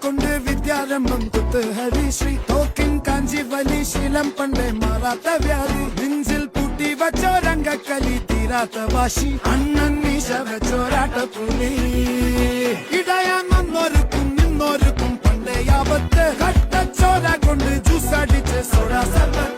കൊണ്ട് വിദ്യാരംഭം കുത്ത് ഹരിശ്രീ തോക്കിൻ കാഞ്ചി വലി ശീലം പണ്ടേ മാറാത്ത വ്യാധി നെഞ്ചിൽ പൂട്ടി വച്ചോരംഗക്കലി തീരാത്ത വാശി അണ്ണൻ മീശ വെച്ചോരാട്ട പുലി ഇടയാൻ വന്നോർക്കും നിന്നോർക്കും പണ്ടേ ആപത്ത് കട്ടച്ചോര കൊണ്ട് ജ്യൂസ് അടിച്ച് സോഡ സർവത്ത്